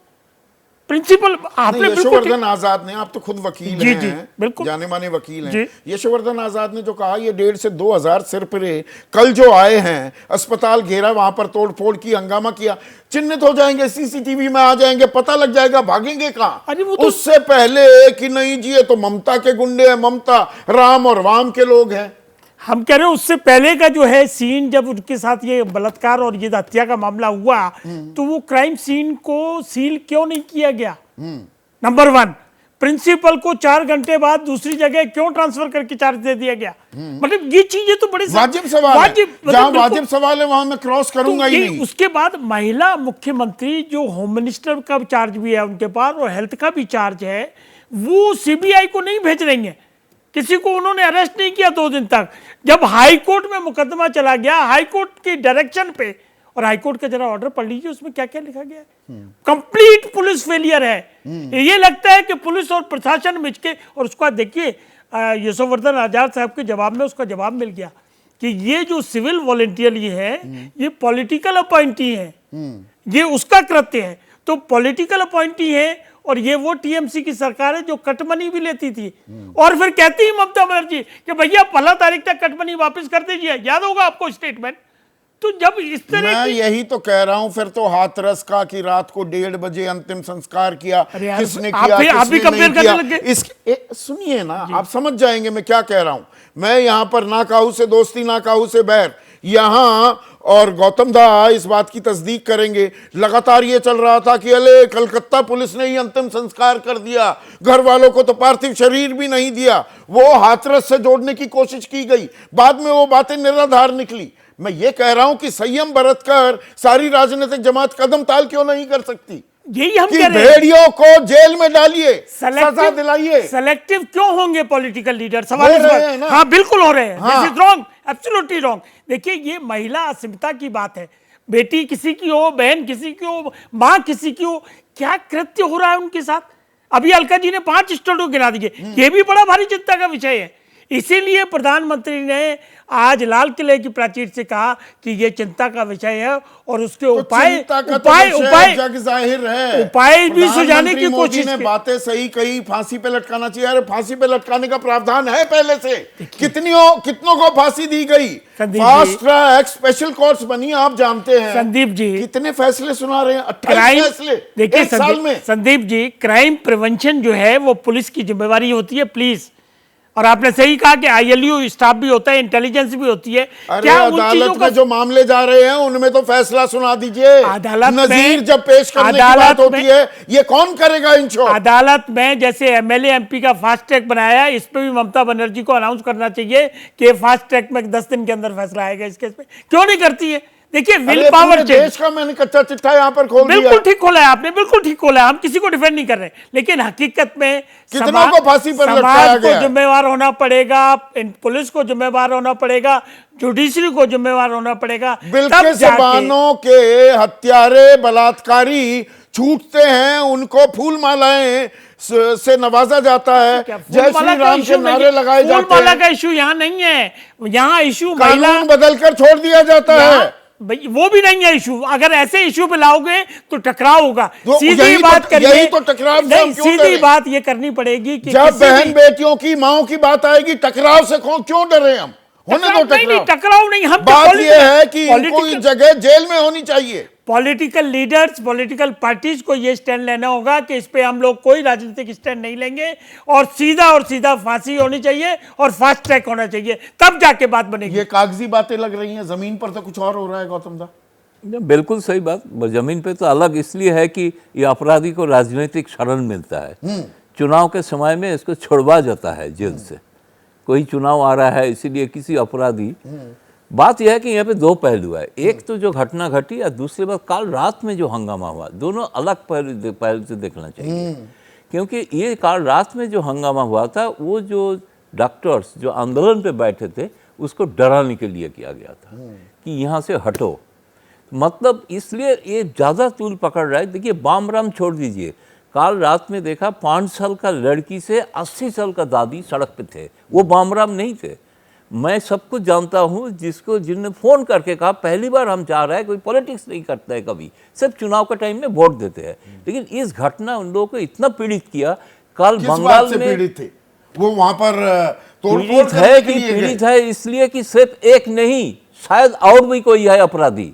प्रिंसिपल आपने नहीं, बिल्कुल यशोवर्धन आजाद ने, आप तो खुद वकील जी, हैं, जी, बिल्कुल। जाने माने वकील हैं, जी। यशोवर्धन आजाद ने जो कहा, ये 1.5 से 2,000 सिरपरे कल जो आए हैं, अस्पताल घेरा, वहां पर तोड़फोड़ की, हंगामा किया, चिन्हित हो जाएंगे, सीसीटीवी में आ जाएंगे, पता लग जाएगा, भागेंगे कहां? अरे वो तो उससे पहले कि नहीं जी ये तो ममता के गुंडे हैं, ममता राम और वाम के लोग हैं। हम कह रहे हैं उससे पहले का जो है सीन, जब उनके साथ ये बलात्कार और ये हत्या का मामला हुआ, तो वो क्राइम सीन को सील क्यों नहीं किया गया? नंबर 1, प्रिंसिपल को 4 घंटे बाद दूसरी जगह क्यों ट्रांसफर करके चार्ज दे दिया गया? मतलब ये चीजें तो बड़े वाजिब सवाल है, मतलब जहां वाजिब सवाल है वहां मैं क्रॉस करूंगा ही नहीं। उसके बाद महिला मुख्यमंत्री, जो होम मिनिस्टर का चार्ज भी है उनके पास और हेल्थ का भी चार्ज है, वो सीबीआई को नहीं भेज रही है। किसी को उन्होंने अरेस्ट नहीं किया 2 दिन तक। जब हाई कोर्ट में मुकदमा चला गया, हाई कोर्ट की डायरेक्शन पे, और हाई कोर्ट का जरा ऑर्डर पढ़ लीजिए, उसमें क्या क्या लिखा गया है। कंप्लीट पुलिस फेलियर है। ये लगता है कि पुलिस और प्रशासन मिलके, और उसका देखिए यशोवर्धन आजाद साहब के जवाब में उसका जवाब मिल गया कि ये जो सिविल वॉलंटियर ये है, ये पॉलिटिकल अपॉइंटी है, ये उसका कृत्य है। तो पॉलिटिकल अपॉइंटी है, और ये वो टीएमसी की सरकार है जो कटमनी भी लेती थी, और फिर कहती है ममता बनर्जी कि भैया 15 तारीख तक कटमनी वापस कर दीजिए। याद होगा आपको स्टेटमेंट। तो जब इस तरह मैं यही तो कह रहा हूं, फिर तो हाथरस का कि रात को 1:30 बजे अंतिम संस्कार किया, किसने किया, आप भी किसने नहीं कंपेयर किया। करने लगे। सुनिए ना, आप समझ जाएंगे मैं क्या कह रहा हूं। मैं यहां पर ना काहू से दोस्ती ना काहू से बैर, यहां और गौतम दा इस बात की तस्दीक करेंगे, लगातार ये चल रहा था कि अले कलकत्ता पुलिस ने ही अंतिम संस्कार कर दिया, घर वालों को तो पार्थिव शरीर भी नहीं दिया, वो हाथरस से जोड़ने की कोशिश की गई, बाद में वो बातें निराधार निकली। मैं ये कह रहा हूं कि संयम बरत कर सारी राजनीतिक जमात कदम ताल क्यों नहीं कर सकती? यही हम कि कह रहे हैं। भेड़ियों को जेल में डालिए, सजा दिलाइए। सेलेक्टिव क्यों होंगे पॉलिटिकल लीडर? हो रहे हैं ना। हाँ बिल्कुल हो रहे हैं। हाँ। This is wrong, absolutely wrong. देखिए ये महिला अस्मिता की बात है, बेटी किसी की हो, बहन किसी की हो, माँ किसी की हो, क्या कृत्य हो रहा है उनके साथ। अभी अलका जी ने 5 स्टेटों गिना दिए, ये भी बड़ा भारी चिंता का विषय है। इसीलिए प्रधानमंत्री ने आज लाल किले की प्राचीर से कहा कि यह चिंता का विषय है, और उसके उपाय जग जाहिर है, उपाय भी सुझाने की कोशिश ने बातें सही कही, फांसी पे लटकाना चाहिए। अरे फांसी पे लटकाने का प्रावधान है पहले से, कितनों को फांसी दी गई, फास्ट ट्रैक स्पेशल कोर्ट्स बनी, आप जानते हैं। संदीप जी कितने फैसले सुना रहे हैं, 28 फैसले देखिए एक साल में। संदीप जी, क्राइम प्रिवेंशन जो है वो पुलिस की जिम्मेवारी होती है, प्लीज। और आपने सही कहा कि आईएलयू स्टाफ भी होता है, इंटेलिजेंस भी होती है। क्या अदालत में जो मामले जा रहे हैं उनमें तो फैसला सुना दीजिए। अदालत नजीर जब पेश करने की बात होती है, ये कौन करेगा इंश्योर? अदालत में जैसे एमएलए एमपी का फास्ट ट्रैक बनाया, इस पे भी ममता बनर्जी को अनाउंस करना चाहिए कि फास्ट ट्रैक में 10 दिन के अंदर फैसला आएगा इस केस पे। क्यों नहीं करती है? देखिए विल पावर देश का मैंने कच्चा चिट्ठा यहाँ पर खोल दिया। बिल्कुल ठीक खोला है आपने, बिल्कुल ठीक खोला है। हम किसी को डिफेंड नहीं कर रहे, लेकिन हकीकत में कितनों को फांसी पर लटकाया गया? जिम्मेवार होना पड़ेगा, पुलिस को जिम्मेवार होना पड़ेगा, जुडिशरी को जिम्मेवार होना पड़ेगा। बिल्कुल जबानों के हत्यारे बलात्कारी छूटते हैं, उनको फूल मालाएं से नवाजा जाता है, जय श्री राम के नारे लगाए जाते हैं। फूल माला का इशू यहाँ नहीं है, यहाँ इशू कानून बदलकर छोड़ दिया जाता है, वो भी नहीं है इशू। अगर ऐसे इशू पे लाओगे तो टकराव होगा। सीधी बात करिए, यही तो टकराव से हम क्यों सीधी बात ये करनी पड़ेगी कि जब बहन बेटियों की माओं की बात आएगी, टकराव से क्यों डरे हम? होने दो नहीं, नहीं, टकराव। टकराव नहीं, हम बात यह है कि इनको ये जगह जेल में होनी चाहिए। पॉलिटिकल लीडर्स, पॉलिटिकल पार्टीज को ये स्टैंड लेना होगा कि इस पे हम लोग कोई राजनीतिक स्टैंड नहीं लेंगे और सीधा फांसी होनी चाहिए और फास्ट ट्रैक होना चाहिए, तब जाके बात बनेगी। ये कागजी बातें लग रही हैं, जमीन पर तो कुछ और हो रहा है गौतम दा। बिल्कुल सही बात। जमीन पे तो अलग इसलिए है कि ये अपराधी को राजनीतिक शरण मिलता है। चुनाव के समय में इसको छुड़वा जाता है जेल से। कोई चुनाव आ रहा है इसीलिए किसी अपराधी, बात यह है कि यहाँ पे दो पहलू है। एक तो जो घटना घटी और दूसरी बात कल रात में जो हंगामा हुआ, दोनों अलग पहलू से देखना चाहिए। क्योंकि ये कल रात में जो हंगामा हुआ था वो जो डॉक्टर्स जो आंदोलन पे बैठे थे उसको डराने के लिए किया गया था कि यहाँ से हटो। मतलब इसलिए ये ज़्यादा तूल पकड़ रहा है। देखिए बामराम छोड़ दीजिए, कल रात में देखा 5 साल का लड़की से 80 साल का दादी सड़क पे थे, वो बामराम नहीं थे। मैं सब कुछ जानता हूँ, जिनने फ़ोन करके कहा पहली बार हम चाह रहे हैं, कोई पॉलिटिक्स नहीं करता है कभी, सिर्फ चुनाव के टाइम में वोट देते हैं। लेकिन इस घटना उन लोगों को इतना पीड़ित किया। कल बंगाल में पीड़ित थे वो, वहां पर पीड़ित है कि पीड़ित है इसलिए कि सिर्फ एक नहीं, शायद और भी कोई है अपराधी,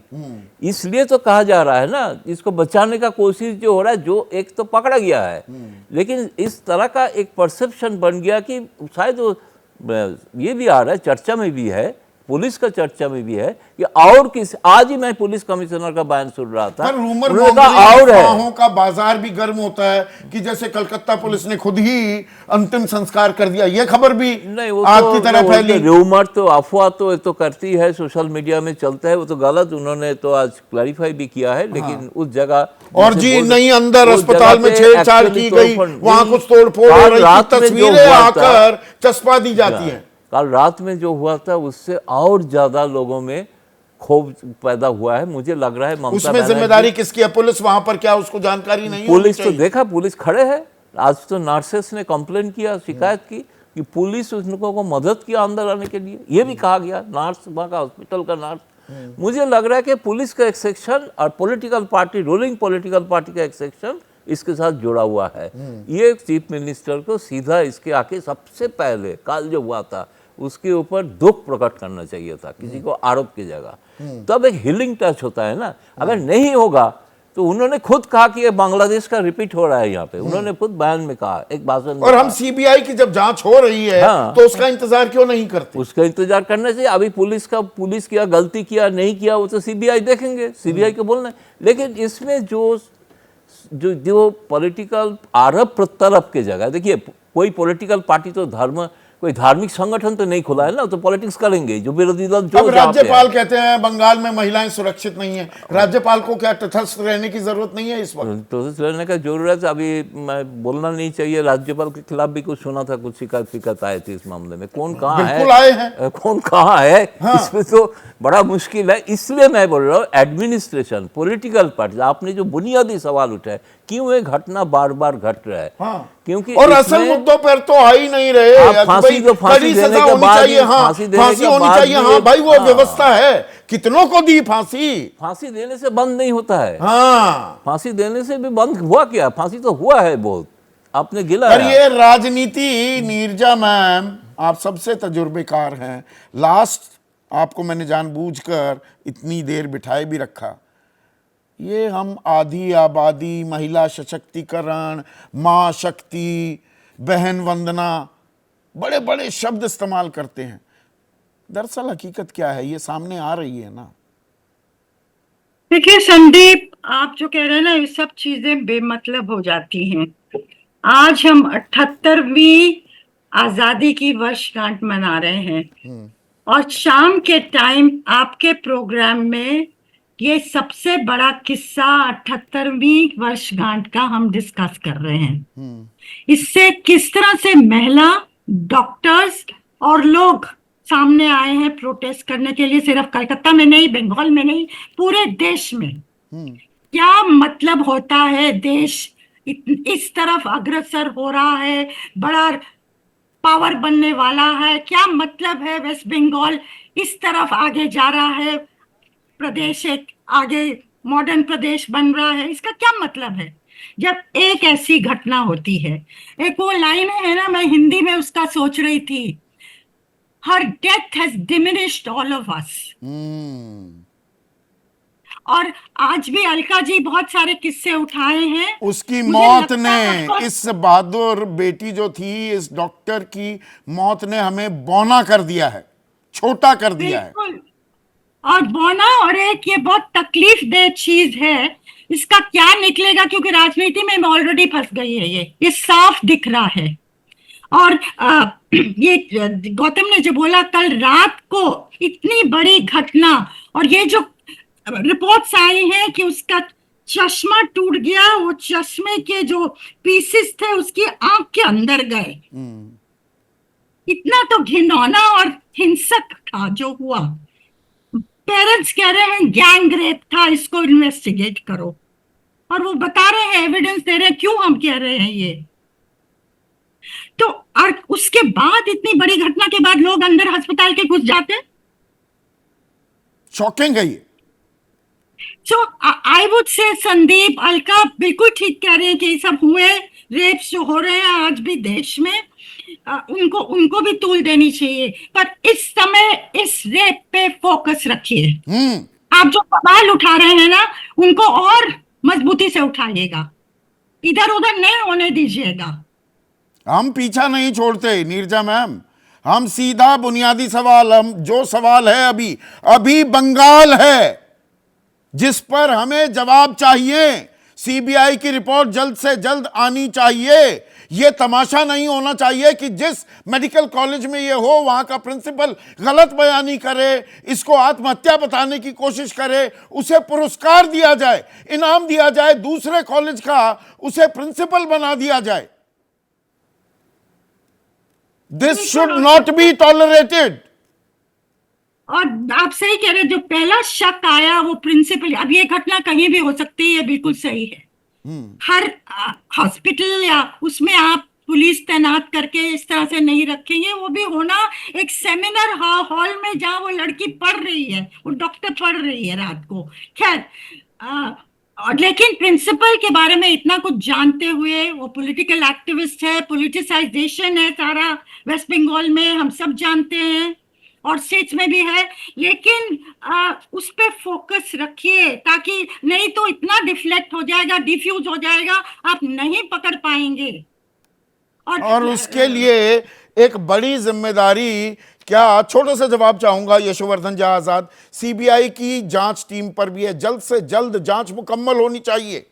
इसलिए तो कहा जा रहा है ना। इसको बचाने का कोशिश जो हो रहा है, जो एक तो पकड़ा गया है, लेकिन इस तरह का एक परसेप्शन बन गया कि शायद वो, ये भी आ रहा है, चर्चा में भी है, पुलिस का चर्चा में भी है कि और किस, आज ही मैं पुलिस कमिश्नर का बयान सुन रहा था, रूमर और है का बाजार भी गर्म होता है कि जैसे कलकत्ता पुलिस ने खुद ही अंतिम संस्कार कर दिया, ये खबर भी नहीं, वो आग तो, की तरह फैली। रूमर तो, अफवाह तो तो करती है, सोशल मीडिया में चलता है, वो तो गलत। उन्होंने तो आज क्लैरिफाई भी किया है, लेकिन उस जगह और जी नहीं, अंदर अस्पताल में छेड़छाड़ की गई, वहां कुछ तोड़फोड़ हो रही थी, तस्वीरें आकर चस्पा दी जाती हैं। कल रात में जो हुआ था उससे और ज्यादा लोगों में क्षोभ पैदा हुआ है। मुझे लग रहा है ममता उसमें जिम्मेदारी किसकी है? पुलिस वहां पर क्या उसको जानकारी नहीं? पुलिस तो देखा, पुलिस खड़े है। आज तो नर्सेस ने कंप्लेन किया, शिकायत की कि पुलिस उन लोगों को मदद किया अंदर आने के लिए, ये भी कहा गया। नर्स, वहाँ का हॉस्पिटल का नर्स। मुझे लग रहा है कि पुलिस का एक सेक्शन और political party, ruling political party का एक सेक्शन इसके साथ जुड़ा हुआ है। ये चीफ मिनिस्टर को सीधा इसके आके सबसे पहले कल जो हुआ था उसके ऊपर दुख प्रकट करना चाहिए था, किसी को आरोप की जगह। तब एक हीलिंग टच होता है ना। अगर नहीं होगा तो उन्होंने खुद कहा कि ये बांग्लादेश का रिपीट हो रहा है यहाँ पे, उन्होंने खुद बयान में कहा, एक भाषण में। और हम सीबीआई की जब जांच हो रही है, हाँ, तो उसका इंतजार क्यों नहीं करते? उसका इंतजार करना चाहिए। अभी पुलिस किया, गलती किया, नहीं किया, वो तो सीबीआई देखेंगे, सीबीआई को बोलना है। लेकिन इसमें जो पॉलिटिकल आरोप प्रत्यारोप की जगह, देखिए कोई पॉलिटिकल पार्टी तो कोई धार्मिक संगठन तो नहीं खुला है ना, तो पॉलिटिक्स करेंगे जो विरोधी दल। जो अब राज्यपाल कहते हैं बंगाल में महिलाएं सुरक्षित नहीं है, राज्यपाल को क्या तटस्थ रहने की जरूरत नहीं है इस वक्त? तटस्थ रहने का जरूरत, अभी मैं बोलना नहीं चाहिए। राज्यपाल के खिलाफ भी कुछ सुना था, कुछ शिकायत आई थी इस मामले में। कौन कहाँ है, बिल्कुल आए हैं, कौन कहाँ है, हाँ। इसमें तो बड़ा मुश्किल है। इसलिए मैं बोल रहा हूँ एडमिनिस्ट्रेशन, पॉलिटिकल पार्टी, आपने जो बुनियादी सवाल उठाए, क्यों ये घटना बार बार घट रहा है? हाँ। क्योंकि और असल मुद्दों पर तो आ ही नहीं रहे। फांसी सजा होनी चाहिए, हाँ, फांसी होनी चाहिए, हाँ भाई, वो व्यवस्था है। कितनों को दी फांसी देने से बंद नहीं होता है। हाँ, फांसी देने से भी बंद हुआ क्या? फांसी तो हुआ है बहुत, आपने गिला। पर ये राजनीति, नीरजा मैम आप सबसे तजुर्बेकार हैं, लास्ट आपको मैंने जानबूझकर इतनी देर बिठाए भी रखा। ये हम आधी आबादी, महिला सशक्तिकरण, माँ शक्ति, बहन वंदना, बड़े बड़े शब्द इस्तेमाल करते हैं। दरअसल हकीकत क्या है, ये सामने आ रही है ना। देखिए संदीप, आप जो कह रहे हैं ना, ये सब चीजें बेमतलब हो जाती हैं। आज हम 78वीं आजादी की वर्षगांठ मना रहे हैं और शाम के टाइम आपके प्रोग्राम में ये सबसे बड़ा किस्सा 78वीं वर्षगांठ का हम डिस्कस कर रहे हैं। इससे किस तरह से महिला डॉक्टर्स और लोग सामने आए हैं प्रोटेस्ट करने के लिए, सिर्फ कलकत्ता में नहीं, बंगाल में नहीं, पूरे देश में। क्या मतलब होता है देश इस तरफ अग्रसर हो रहा है, बड़ा पावर बनने वाला है? क्या मतलब है वेस्ट बंगाल इस तरफ आगे जा रहा है, प्रदेश एक आगे मॉडर्न प्रदेश बन रहा है? इसका क्या मतलब है? जब एक ऐसी घटना होती है, एक वो लाइन है ना, मैं हिंदी में उसका सोच रही थी, her death has diminished all of us. और आज भी अलका जी बहुत सारे किस्से उठाए हैं। उसकी मुझे मौत लगता ने, है उसको- इस बहादुर बेटी जो थी, इस डॉक्टर की मौत ने हमें बौना कर दिया है, छोटा कर दिया है। बिल्कुल। और बोना, और एक ये बहुत तकलीफ दे चीज है, इसका क्या निकलेगा, क्योंकि राजनीति में ऑलरेडी फंस गई है ये साफ दिख रहा है। और ये गौतम ने जो बोला कल रात को, इतनी बड़ी घटना, और ये जो रिपोर्ट्स आई हैं कि उसका चश्मा टूट गया, वो चश्मे के जो पीसेस थे उसकी आंख के अंदर गए। इतना तो घिनौना और हिंसक था जो हुआ। पेरेंट्स कह रहे हैं गैंग रेप था, इसको इन्वेस्टिगेट करो, और वो बता रहे हैं, एविडेंस दे रहे हैं, क्यों हम कह रहे हैं ये। तो और उसके बाद, इतनी बड़ी घटना के बाद लोग अंदर अस्पताल के घुस जाते हैं। शॉकिंग है ये। So I would say Sandeep, Alka बिल्कुल ठीक कह रहे हैं कि ये सब हुए, रेप्स जो हो रहे हैं आज भी देश में, उनको भी तूल देनी चाहिए, पर इस समय इस रेप पे फोकस रखिए। आप जो सवाल उठा रहे हैं ना, उनको और मजबूती से उठाइएगा, इधर उधर नहीं होने दीजिएगा। हम पीछा नहीं छोड़ते नीरजा मैम, हम सीधा बुनियादी सवाल, हम जो सवाल है अभी बंगाल है जिस पर हमें जवाब चाहिए। सीबीआई की रिपोर्ट जल्द से जल्द आनी चाहिए। यह तमाशा नहीं होना चाहिए कि जिस मेडिकल कॉलेज में यह हो, वहां का प्रिंसिपल गलत बयानी करे, इसको आत्महत्या बताने की कोशिश करे, उसे पुरस्कार दिया जाए, इनाम दिया जाए, दूसरे कॉलेज का उसे प्रिंसिपल बना दिया जाए। This should not be tolerated. और आप सही कह रहे हैं, जो पहला शक आया वो प्रिंसिपल, अब ये घटना कहीं भी हो सकती है, बिल्कुल सही है। हर हॉस्पिटल या उसमें आप पुलिस तैनात करके इस तरह से नहीं रखेंगे। वो भी होना एक सेमिनार हॉल में जहां वो लड़की पढ़ रही है, वो डॉक्टर पढ़ रही है रात को। खैर, और लेकिन प्रिंसिपल के बारे में इतना कुछ जानते हुए, वो पॉलिटिकल एक्टिविस्ट है, पॉलिटिसाइजेशन है सारा वेस्ट बंगाल में, हम सब जानते हैं, और स्टेट्स में भी है, लेकिन उस पे फोकस रखिए, ताकि नहीं तो इतना डिफ्लेक्ट हो जाएगा, डिफ्यूज हो जाएगा, आप नहीं पकड़ पाएंगे। और उसके लिए एक बड़ी जिम्मेदारी, क्या छोटे से जवाब चाहूंगा यशोवर्धन जी आजाद, सीबीआई की जांच टीम पर भी है। जल्द से जल्द जांच मुकम्मल होनी चाहिए,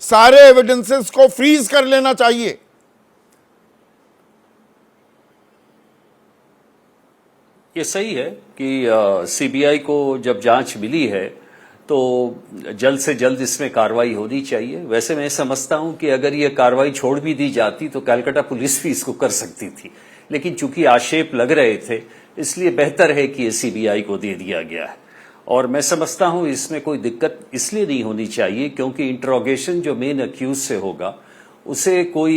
सारे एविडेंसेस को फ्रीज कर लेना चाहिए। ये सही है कि सीबीआई को जब जांच मिली है तो जल्द से जल्द इसमें कार्रवाई होनी चाहिए। वैसे मैं समझता हूं कि अगर ये कार्रवाई छोड़ भी दी जाती तो कलकत्ता पुलिस भी इसको कर सकती थी, लेकिन चूंकि आक्षेप लग रहे थे इसलिए बेहतर है कि ये सीबीआई को दे दिया गया है। और मैं समझता हूं इसमें कोई दिक्कत इसलिए नहीं होनी चाहिए क्योंकि इंट्रोगेशन जो मेन अक्यूज से होगा उसे कोई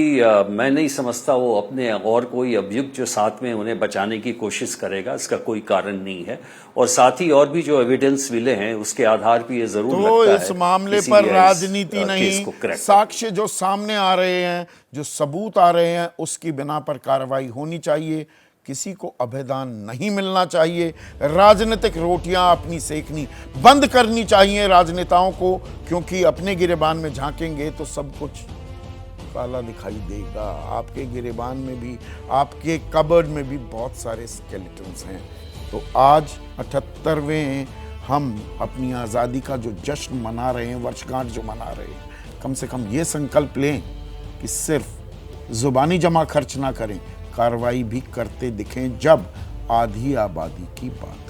मैं नहीं समझता वो अपने और कोई अभियुक्त जो साथ में उन्हें बचाने की कोशिश करेगा, इसका कोई कारण नहीं है। और साथ ही और भी जो एविडेंस मिले हैं उसके आधार पर ये जरूर तो लगता है इस मामले पर राजनीति नहीं, साक्ष्य जो सामने आ रहे हैं, जो सबूत आ रहे हैं, उसकी बिना पर कार्रवाई होनी चाहिए। किसी को अभेदान नहीं मिलना चाहिए। राजनीतिक रोटियां अपनी सेकनी बंद करनी चाहिए राजनेताओं को, क्योंकि अपने गिरेबान में झांकेंगे तो सब कुछ काला दिखाई देगा। आपके गिरेबान में भी, आपके कबर्ड में भी बहुत सारे स्केलेटन्स हैं। तो आज 78वें हम अपनी आज़ादी का जो जश्न मना रहे हैं, वर्षगांठ जो मना रहे हैं, कम से कम ये संकल्प लें कि सिर्फ जुबानी जमा खर्च ना करें, कार्रवाई भी करते दिखें जब आधी आबादी की बात